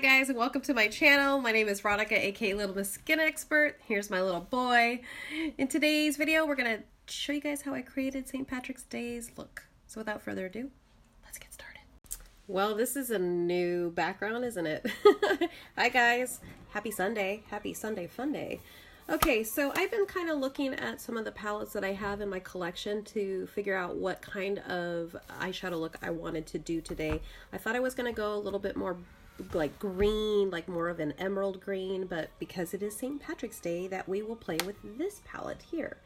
guys, and welcome to my channel. My name is Veronica, aka Littlemisskinxpert. Here's my little boy. In today's video, we're gonna show you guys how I created St. Patrick's Day's look. So without further ado, let's get started. Well, this is a new background, isn't it? Hi guys, happy Sunday fun day. Okay, so I've been kind of looking at some of the palettes that I have in my collection to figure out what kind of eyeshadow look I wanted to do today. I thought I was going to go a little bit more like green, like more of an emerald green, but because it is St. Patrick's Day, that we will play with this palette here.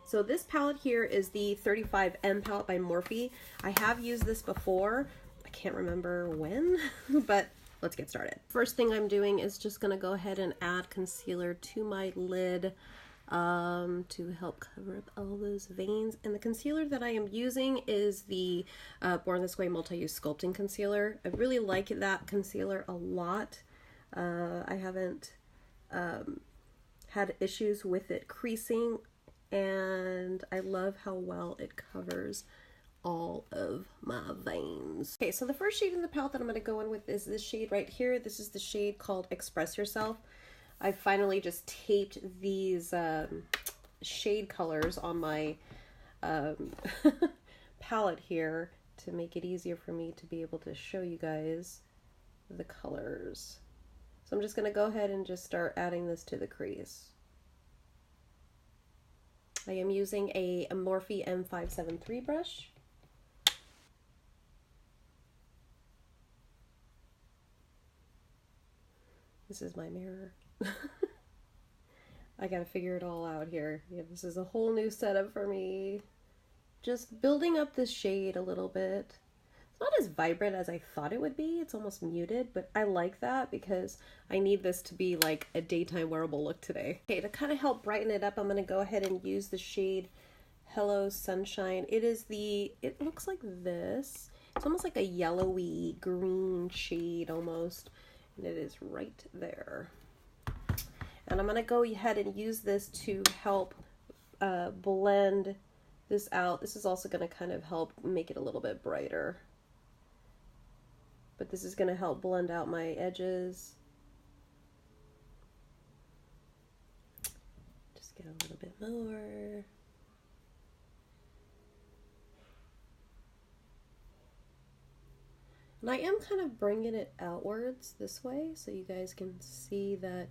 So this palette here is the 35M palette by Morphe. I have used this before. I can't remember when, but let's get started. First thing I'm doing is just gonna go ahead and add concealer to my lid to help cover up all those veins. And the concealer that I am using is the Born This Way Multi-Use Sculpting Concealer. I really like that concealer a lot. I haven't had issues with it creasing, and I love how well it covers all of my veins. Okay, so the first shade in the palette that I'm going to go in with is this shade right here. This is the shade called Express Yourself. I finally just taped these shade colors on my palette here to make it easier for me to be able to show you guys the colors. So I'm just going to go ahead and just start adding this to the crease. I am using a Morphe M573 brush. This is my mirror. I gotta figure it all out here. Yeah, this is a whole new setup for me. Just building up this shade a little bit. It's not as vibrant as I thought it would be. It's almost muted, but I like that because I need this to be like a daytime wearable look today. Okay, to kind of help brighten it up, I'm gonna go ahead and use the shade Hello Sunshine. It looks like this. It's almost like a yellowy green shade almost. And it is right there. And I'm going to go ahead and use this to help blend this out. This is also going to kind of help make it a little bit brighter. But this is going to help blend out my edges. Just get a little bit more. And I am kind of bringing it outwards this way so you guys can see that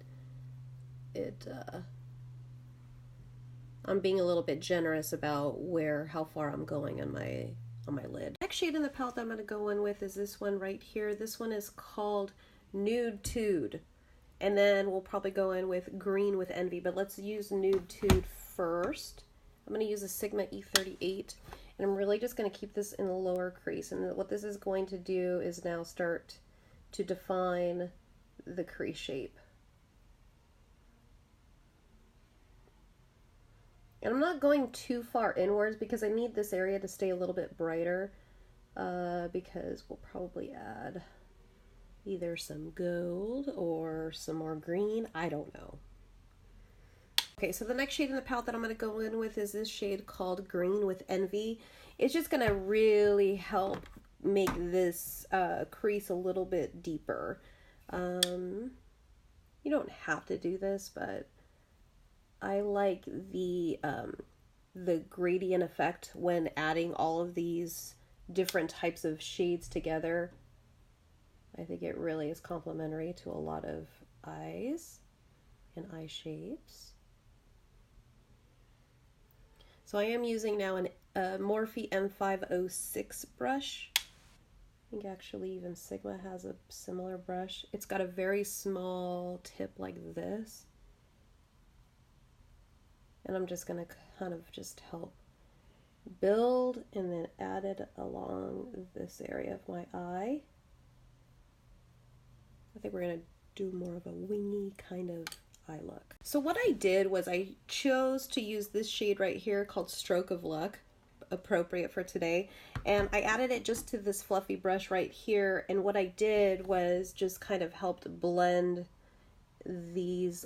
I'm being a little bit generous about how far I'm going on my lid. Next shade in the palette that I'm going to go in with is this one right here. This one is called Nude Tude. And then we'll probably go in with Green with Envy, but let's use Nude Tude first. I'm going to use a Sigma E38. And I'm really just going to keep this in the lower crease. And what this is going to do is now start to define the crease shape. And I'm not going too far inwards because I need this area to stay a little bit brighter because we'll probably add either some gold or some more green. I don't know. Okay, so the next shade in the palette that I'm going to go in with is this shade called Green with Envy. It's just going to really help make this crease a little bit deeper. You don't have to do this, but I like the gradient effect when adding all of these different types of shades together. I think it really is complementary to a lot of eyes and eye shapes. So I am using now a Morphe M506 brush. I think actually even Sigma has a similar brush. It's got a very small tip like this. And I'm just going to kind of just help build and then add it along this area of my eye. I think we're going to do more of a wingy kind of eye look. So what I did was I chose to use this shade right here called Stroke of Luck, appropriate for today, and I added it just to this fluffy brush right here, and what I did was just kind of helped blend these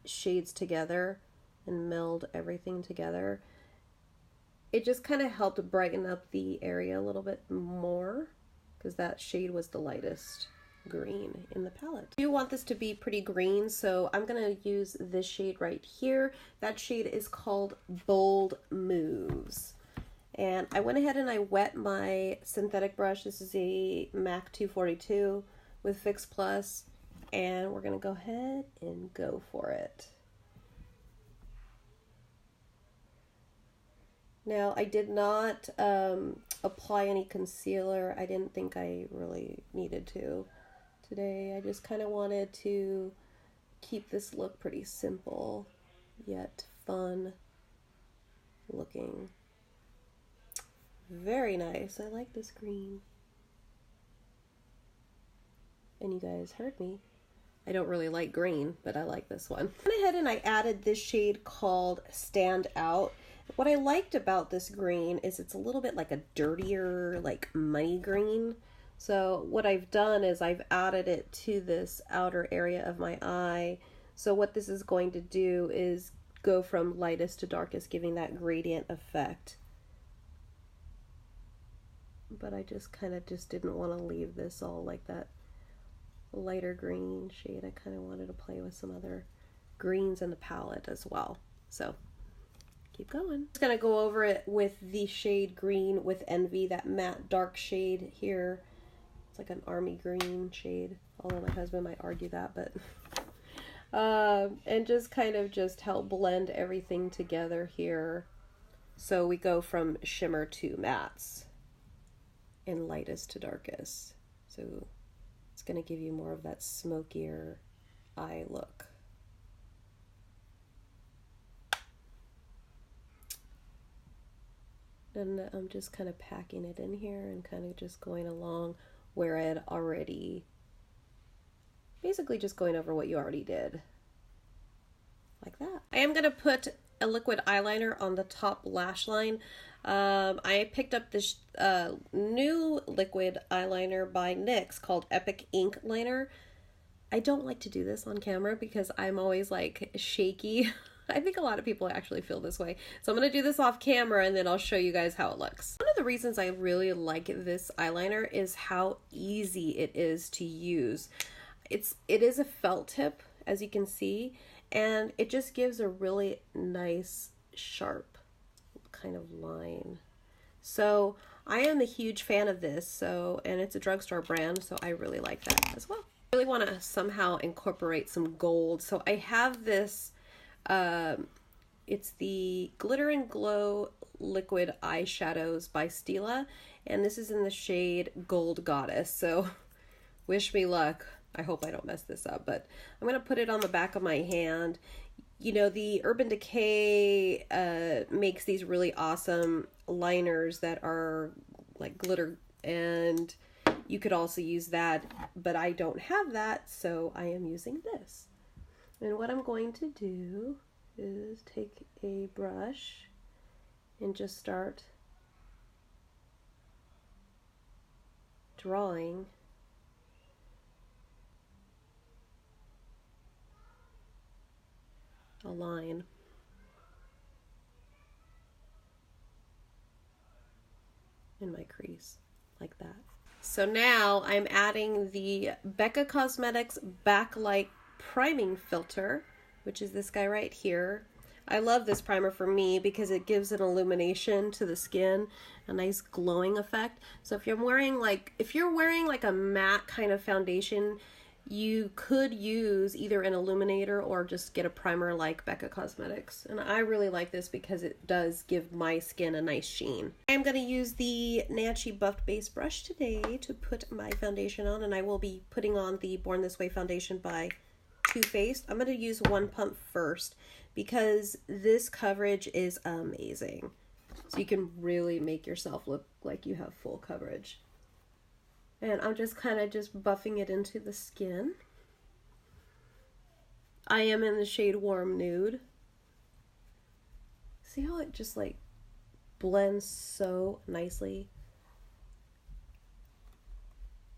shades together and meld everything together. It just kind of helped brighten up the area a little bit more because that shade was the lightest green in the palette. I do want this to be pretty green, so I'm gonna use this shade right here. That shade is called Bold Moves. And I went ahead and I wet my synthetic brush. This is a MAC 242 with Fix Plus, and we're gonna go ahead and go for it. Now, I did not apply any concealer. I didn't think I really needed to today. I just kind of wanted to keep this look pretty simple, yet fun looking. Very nice. I like this green. And you guys heard me. I don't really like green, but I like this one. I went ahead and I added this shade called Stand Out. What I liked about this green is it's a little bit like a dirtier, like money green. So what I've done is I've added it to this outer area of my eye. So what this is going to do is go from lightest to darkest, giving that gradient effect. But I just kind of didn't want to leave this all like that lighter green shade. I kind of wanted to play with some other greens in the palette as well. So keep going. I'm just gonna go over it with the shade Green with Envy, that matte dark shade here. It's like an army green shade, although my husband might argue that, but and just kind of just help blend everything together here. So we go from shimmer to mattes and lightest to darkest. So it's gonna give you more of that smokier eye look. And I'm just kind of packing it in here and kind of just going along where I had already, basically just going over what you already did. Like that. I am going to put a liquid eyeliner on the top lash line. I picked up this new liquid eyeliner by NYX called Epic Ink Liner. I don't like to do this on camera because I'm always like shaky. I think a lot of people actually feel this way. So I'm going to do this off camera and then I'll show you guys how it looks. One of the reasons I really like this eyeliner is how easy it is to use. It is a felt tip, as you can see, and it just gives a really nice, sharp kind of line. So I am a huge fan of this, and it's a drugstore brand, so I really like that as well. I really want to somehow incorporate some gold. So I have this it's the Glitter and Glow Liquid Eyeshadows by Stila, and this is in the shade Gold Goddess, so wish me luck. I hope I don't mess this up, but I'm going to put it on the back of my hand. You know, the Urban Decay makes these really awesome liners that are like glitter, and you could also use that, but I don't have that, so I am using this. And what I'm going to do is take a brush and just start drawing a line. In my crease, like that. So now I'm adding the Becca Cosmetics Backlight priming filter, which is this guy right here. I love this primer for me because it gives an illumination to the skin, a nice glowing effect. So if you're wearing like a matte kind of foundation, you could use either an illuminator or just get a primer like Becca Cosmetics. And I really like this because it does give my skin a nice sheen. I'm going to use the Nancy Buffed Base Brush today to put my foundation on, and I will be putting on the Born This Way foundation by Too Faced. I'm going to use One Pump first because this coverage is amazing. So you can really make yourself look like you have full coverage. And I'm just kind of just buffing it into the skin. I am in the shade Warm Nude. See how it just like blends so nicely?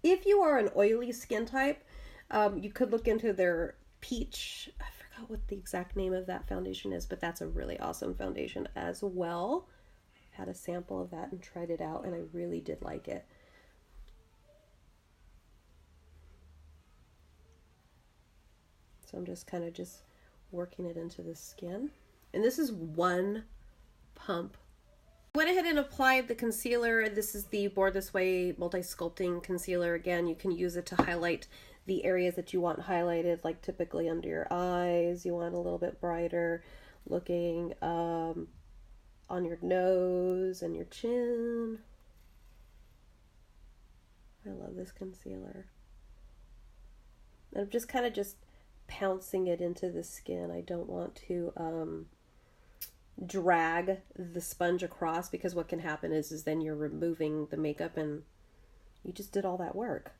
If you are an oily skin type, you could look into their Peach, I forgot what the exact name of that foundation is, but that's a really awesome foundation as well. Had a sample of that and tried it out, and I really did like it. So I'm just kind of just working it into the skin. And this is one pump. I went ahead and applied the concealer. This is the Born This Way Multi-Sculpting Concealer. Again, you can use it to highlight the areas that you want highlighted, like typically under your eyes. You want a little bit brighter looking on your nose and your chin. I love this concealer. And I'm just kind of just pouncing it into the skin. I don't want to drag the sponge across, because what can happen is then you're removing the makeup and you just did all that work.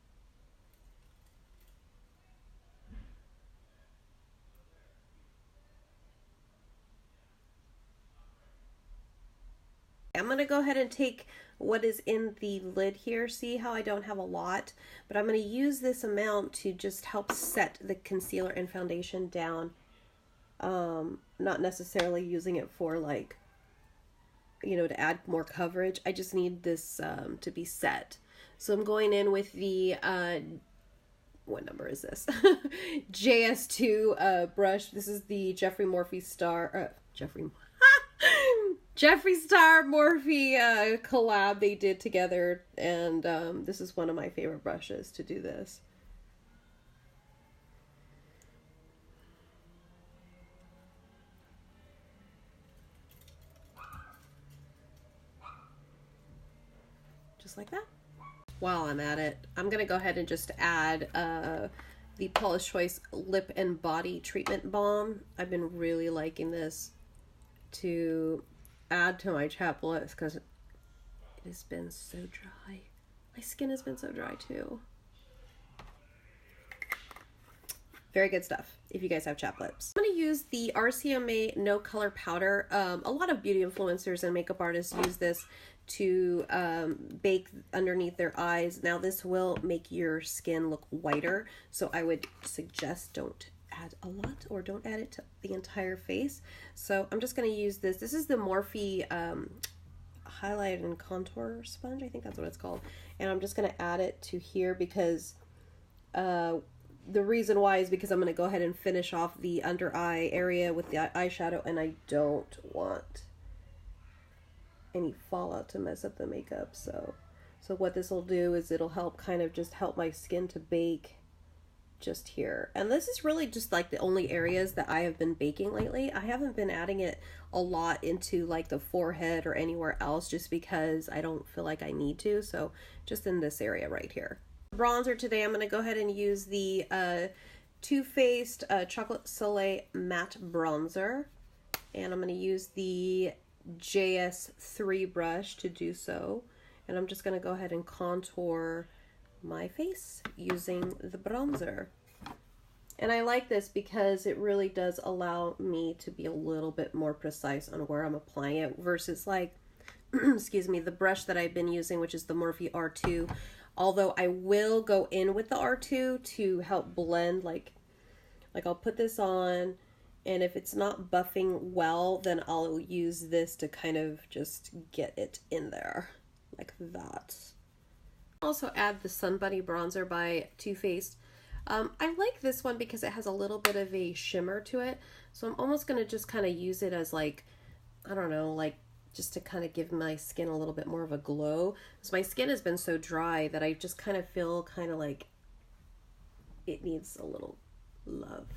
I'm going to go ahead and take what is in the lid here. See how I don't have a lot, but I'm going to use this amount to just help set the concealer and foundation down. Not necessarily using it for, like, you know, to add more coverage. I just need this to be set. So I'm going in with the, what number is this? JS2 brush. This is the Jeffree Star Morphe collab they did together, and this is one of my favorite brushes to do this. Just like that. While I'm at it, I'm gonna go ahead and just add the Paula's Choice Lip and Body Treatment Balm. I've been really liking this to add to my chapped lips because it has been so dry. My skin has been so dry too. Very good stuff if you guys have chapped lips. I'm going to use the RCMA No Color Powder. A lot of beauty influencers and makeup artists use this to bake underneath their eyes. Now this will make your skin look whiter, so I would suggest don't add a lot, or don't add it to the entire face. So I'm just going to use this. This is the Morphe highlight and contour sponge. I think that's what it's called. And I'm just going to add it to here because the reason why is because I'm going to go ahead and finish off the under eye area with the eyeshadow, and I don't want any fallout to mess up the makeup. So what this will do is it'll help kind of just help my skin to bake just here. And this is really just like the only areas that I have been baking lately. I haven't been adding it a lot into like the forehead or anywhere else, just because I don't feel like I need to. So just in this area right here. Bronzer today, I'm going to go ahead and use the Too Faced Chocolate Soleil Matte Bronzer. And I'm going to use the JS3 brush to do so. And I'm just going to go ahead and contour my face using the bronzer. And I like this because it really does allow me to be a little bit more precise on where I'm applying it versus like excuse me, the brush that I've been using, which is the Morphe R2. Although I will go in with the R2 to help blend, like I'll put this on, and if it's not buffing well, then I'll use this to kind of just get it in there like that. Also add the Sun Bunny bronzer by Too Faced. I like this one because it has a little bit of a shimmer to it, so I'm almost going to just kind of use it as like, I don't know, like just to kind of give my skin a little bit more of a glow, because my skin has been so dry that I just kind of feel kind of like it needs a little love,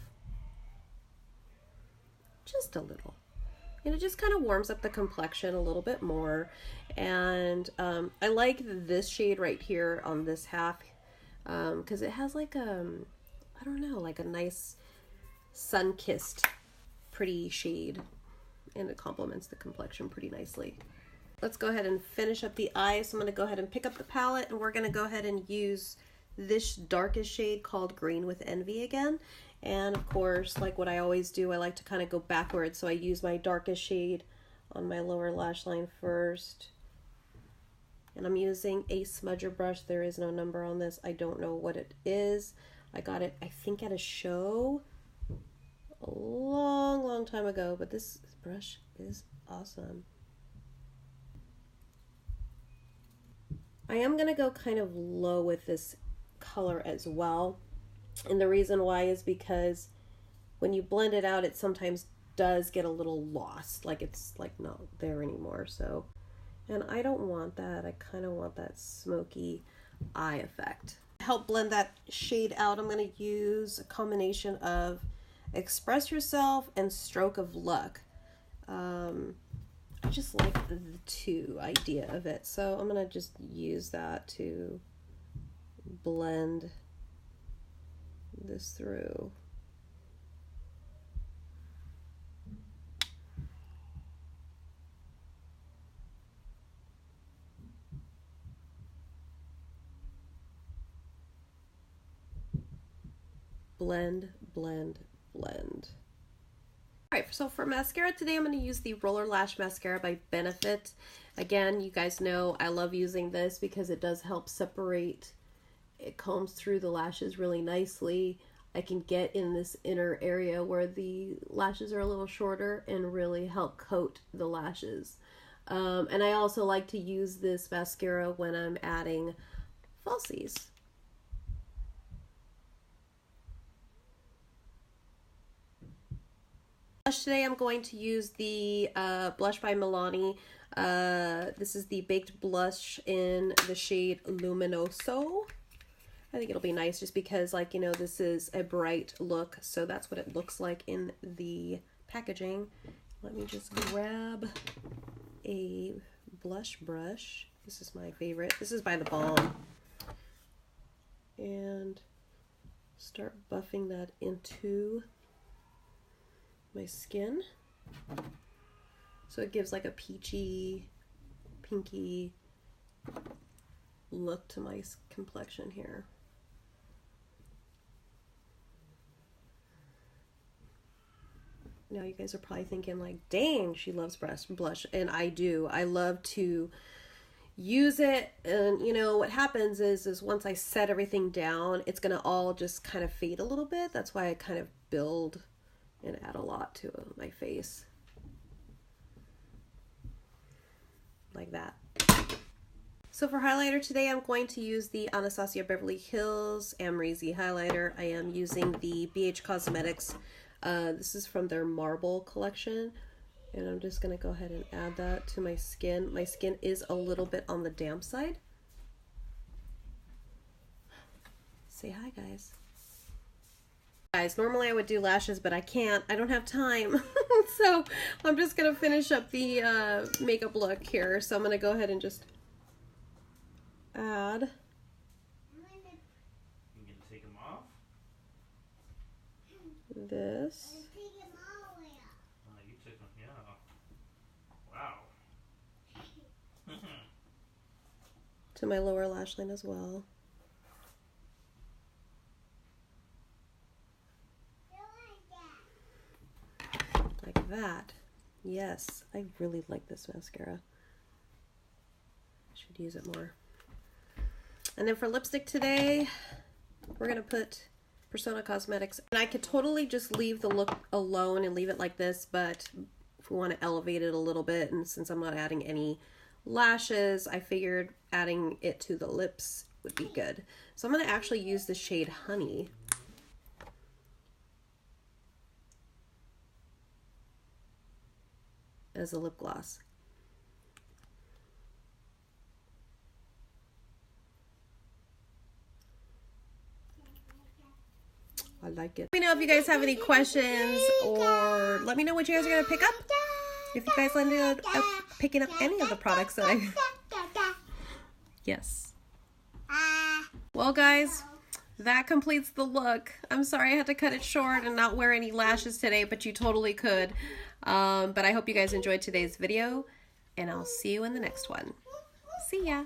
just a little. And it just kind of warms up the complexion a little bit more. And I like this shade right here on this half because it has like I don't know, like a nice sun-kissed pretty shade, and it complements the complexion pretty nicely. Let's go ahead and finish up the eyes. So I'm going to go ahead and pick up the palette, and we're going to go ahead and use this darkest shade called Green with Envy again. And of course, like what I always do, I like to kind of go backwards. So I use my darkest shade on my lower lash line first. And I'm using a smudger brush. There is no number on this. I don't know what it is. I got it, I think, at a show a long time ago. But this brush is awesome. I am going to go kind of low with this color as well. And the reason why is because when you blend it out, it sometimes does get a little lost, like it's like not there anymore. So, and I don't want that. I kind of want that smoky eye effect. To help blend that shade out, I'm going to use a combination of Express Yourself and Stroke of Luck. I just like the two idea of it, so I'm going to just use that to blend this through. Blend, blend, blend. Alright, so for mascara today, I'm going to use the Roller Lash Mascara by Benefit. Again, you guys know I love using this because it does help separate. It combs through the lashes really nicely. I can get in this inner area where the lashes are a little shorter and really help coat the lashes. And I also like to use this mascara when I'm adding falsies. Blush today, I'm going to use the blush by Milani. This is the Baked Blush in the shade Luminoso. I think it'll be nice just because, like, you know, this is a bright look, so that's what it looks like in the packaging. Let me just grab a blush brush. This is my favorite. This is by The Balm. And start buffing that into my skin, so it gives like a peachy, pinky look to my complexion here. Now you guys are probably thinking like, dang, she loves blush, and I do. I love to use it, and you know what happens is once I set everything down, it's gonna all just kind of fade a little bit. That's why I kind of build and add a lot to my face. Like that. So for highlighter today, I'm going to use the Anastasia Beverly Hills Amrezy highlighter. I am using the BH Cosmetics. This is from their Marble collection. And I'm just going to go ahead and add that to my skin. My skin is a little bit on the damp side. Say hi, guys. Guys, normally I would do lashes, but I can't. I don't have time. So I'm just going to finish up the makeup look here. So I'm going to go ahead and just add. You can take them off? This. Oh, you took them, yeah. Wow. To my lower lash line as well. Like that. Yes, I really like this mascara. I should use it more. And then for lipstick today, we're going to put Persona Cosmetics. And I could totally just leave the look alone and leave it like this, but if we want to elevate it a little bit, and since I'm not adding any lashes, I figured adding it to the lips would be good. So I'm going to actually use the shade Honey. As a lip gloss. I like it. Let me know if you guys have any questions, or let me know what you guys are going to pick up. If you guys ended up picking up any of the products that I... Yes. Well, guys, that completes the look. I'm sorry I had to cut it short and not wear any lashes today, but you totally could. But I hope you guys enjoyed today's video, and I'll see you in the next one. See ya!